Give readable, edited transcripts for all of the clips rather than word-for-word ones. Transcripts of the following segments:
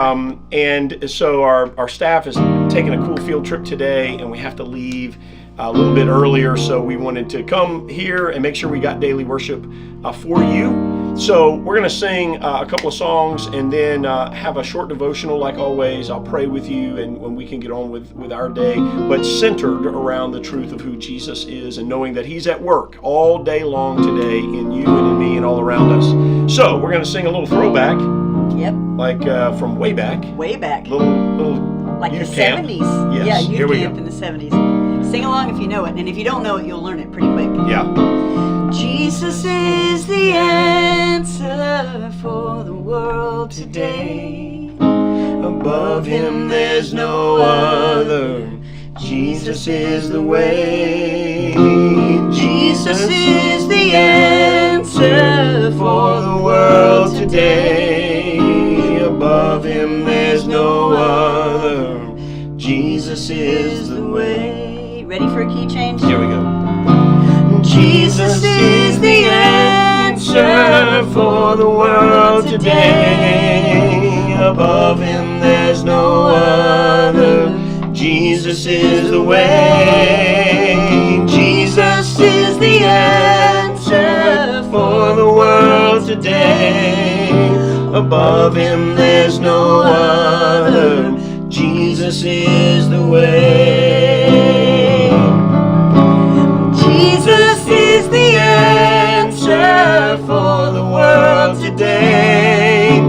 And so our staff is taking a cool field trip today, and we have to leave a little bit earlier, so we wanted to come here and make sure we got daily worship for you. So we're going to sing a couple of songs and then have a short devotional like always. I'll pray with you and when we can get on with our day, but centered around the truth of who Jesus is and knowing that He's at work all day long today in you and in me and all around us. So we're going to sing a little throwback. Yep. Like from way back. Way back. Little like the youth camp. 70s. Yes. Yeah, Here youth we camp go. in the 70s. Sing along if you know it, and if you don't know it, you'll learn it pretty quick. Yeah. Jesus is the answer for the world today. Above Him there's no other. Jesus is the way. Jesus is the answer for the world today. Above Him there's no other. Jesus is the way. Ready for a key change? Here we go. Jesus is the answer for the world today. Above Him there's no other. Jesus is the way. Jesus is the answer for the world today. Above Him there's no other. Jesus is the way. Jesus is the answer for the world today.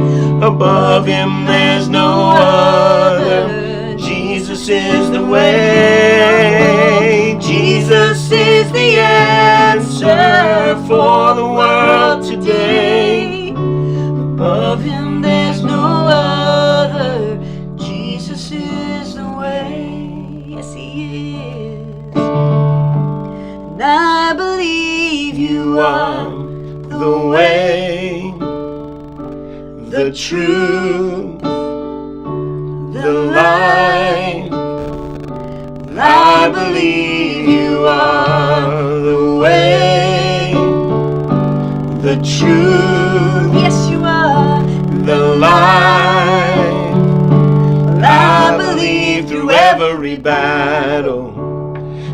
Above Him there's no other. Jesus is the way. Jesus is the answer for the world today. Above Him there's no other. Jesus is the way. Yes, He is. And I believe You are the way, the truth, the life. I believe You are the way, the truth. Yes, You are the light. I believe through every battle,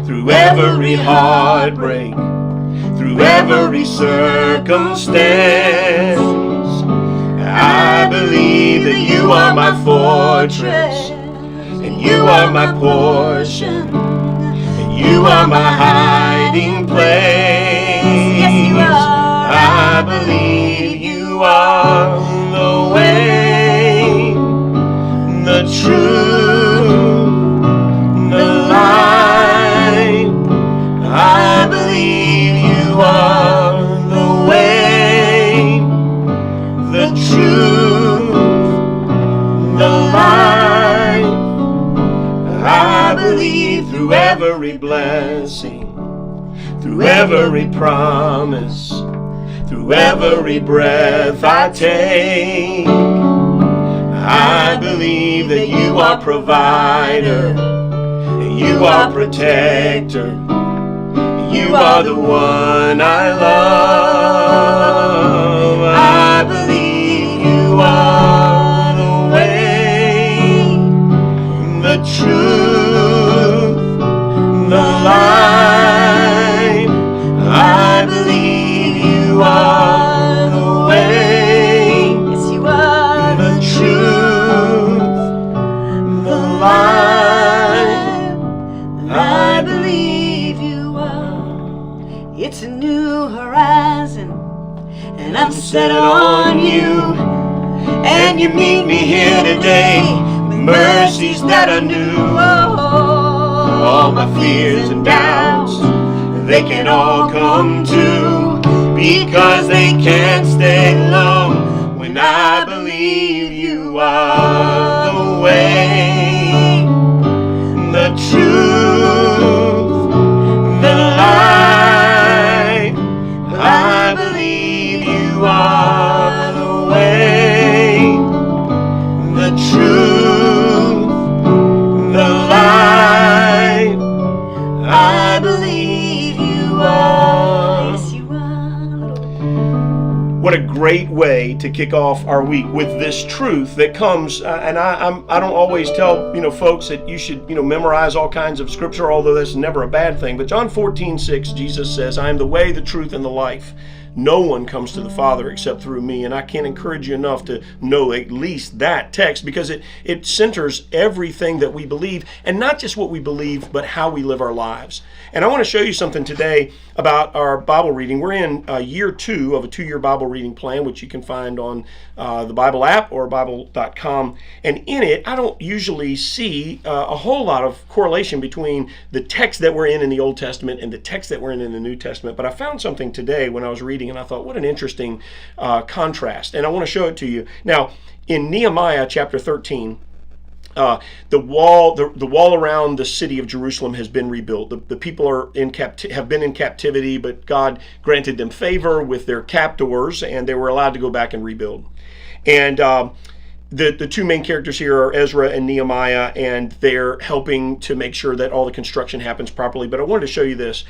through every heartbreak, through every circumstance, I believe that You are my fortress, and You are my portion, and You are my hiding place. Yes, You are. I believe You are the way, the truth, the light. I believe You are the way, the truth, the light. I believe through every blessing, through every promise, through every breath I take. I believe that You are provider, and You are protector. You are the one I love. I believe You are the way, the truth, the light. I believe You are the way. Yes, You are the truth, the light. I believe You are. It's a new horizon, and I'm set on You. And You meet me here today with mercies that are new. All my fears and doubts, they can all come true, because they can't stay long when I believe You are the way, the truth, the light. I believe You are the way, the truth, the light. I believe You are. Yes, You are. What a great way to kick off our week with this truth that comes, and I don't always tell folks that you should memorize all kinds of scripture, although that's never a bad thing. But John 14:6, Jesus says, "I am the way, the truth, and the life. No one comes to the Father except through me." And I can't encourage you enough to know at least that text, because it centers everything that we believe, and not just what we believe, but how we live our lives. And I want to show you something today about our Bible reading. We're in year 2 of a 2-year Bible reading plan, which you can find on the Bible app or Bible.com. And in it, I don't usually see a whole lot of correlation between the text that we're in the Old Testament and the text that we're in the New Testament. But I found something today when I was reading, and I thought, what an interesting contrast. And I want to show it to you. Now, in Nehemiah chapter 13, the wall around the city of Jerusalem has been rebuilt. The people are have been in captivity, but God granted them favor with their captors, and they were allowed to go back and rebuild. And the two main characters here are Ezra and Nehemiah, and they're helping to make sure that all the construction happens properly. But I wanted to show you this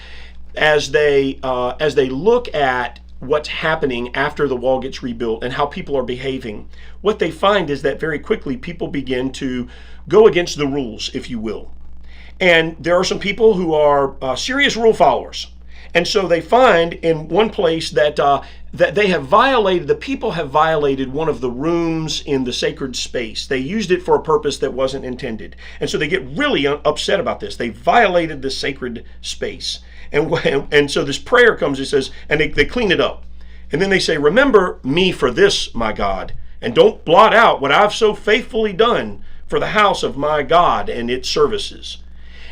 as they look at what's happening after the wall gets rebuilt and how people are behaving. What they find is that very quickly people begin to go against the rules, if you will. And there are some people who are serious rule followers. And so they find in one place that they have violated, the people have violated one of the rooms in the sacred space. They used it for a purpose that wasn't intended. And so they get really upset about this. They violated the sacred space. And so this prayer comes, it says, and they clean it up. And then they say, "Remember me for this, my God, and don't blot out what I've so faithfully done for the house of my God and its services."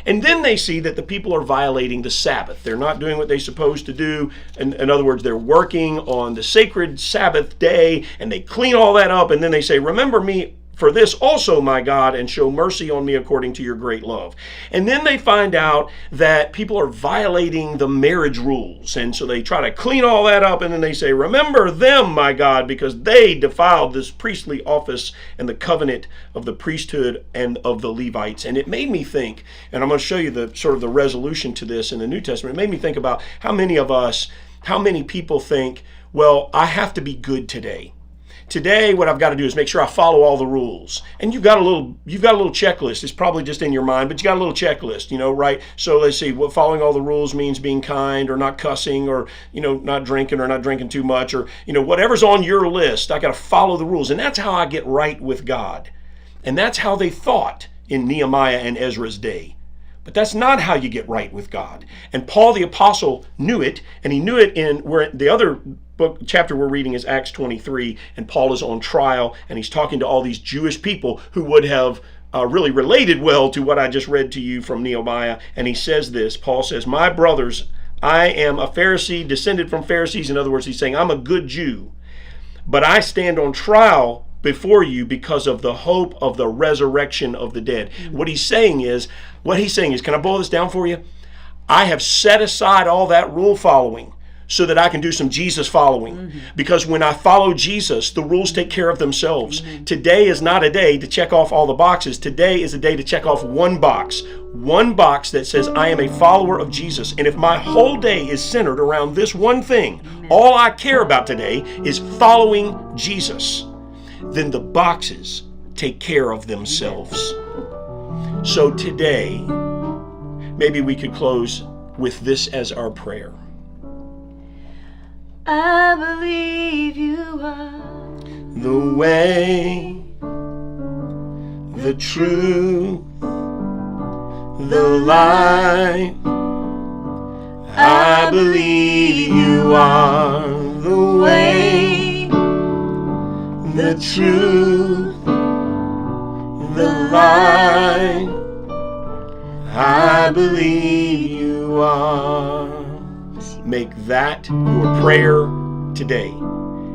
And then they see that the people are violating the Sabbath. They're not doing what they're supposed to do. In other words, they're working on the sacred Sabbath day, and they clean all that up. And then they say, "Remember me for this also, my God, and show mercy on me according to your great love." And then they find out that people are violating the marriage rules. And so they try to clean all that up, and then they say, "Remember them, my God, because they defiled this priestly office and the covenant of the priesthood and of the Levites." And it made me think, and I'm going to show you the sort of the resolution to this in the New Testament. It made me think about how many people think, well, I have to be good today. Today, what I've got to do is make sure I follow all the rules. And you've got a little checklist. It's probably just in your mind, but you got a little checklist, right? So let's see, what following all the rules means: being kind, or not cussing, or not drinking, or not drinking too much, or whatever's on your list. I got to follow the rules, and that's how I get right with God. And that's how they thought in Nehemiah and Ezra's day. But that's not how you get right with God. And Paul the Apostle knew it, and he knew it in where the other chapter we're reading is Acts 23, and Paul is on trial, and he's talking to all these Jewish people who would have really related well to what I just read to you from Nehemiah. And he says this, Paul says, "My brothers, I am a Pharisee, descended from Pharisees." In other words, he's saying, I'm a good Jew, but I stand on trial before you because of the hope of the resurrection of the dead. What he's saying is, can I boil this down for you? I have set aside all that rule following so that I can do some Jesus following. Because when I follow Jesus, the rules take care of themselves. Today is not a day to check off all the boxes. Today is a day to check off one box that says I am a follower of Jesus. And if my whole day is centered around this one thing, all I care about today is following Jesus, then the boxes take care of themselves. So today, maybe we could close with this as our prayer. I believe you are the way, the truth, the light. I believe you are the way, the truth, the light. I believe you are. Make that your prayer today,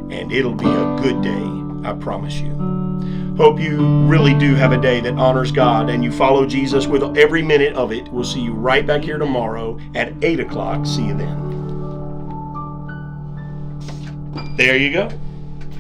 and it'll be a good day, I promise you. Hope you really do have a day that honors God, and you follow Jesus with every minute of it. We'll see you right back here tomorrow at 8 o'clock. See you then. There you go.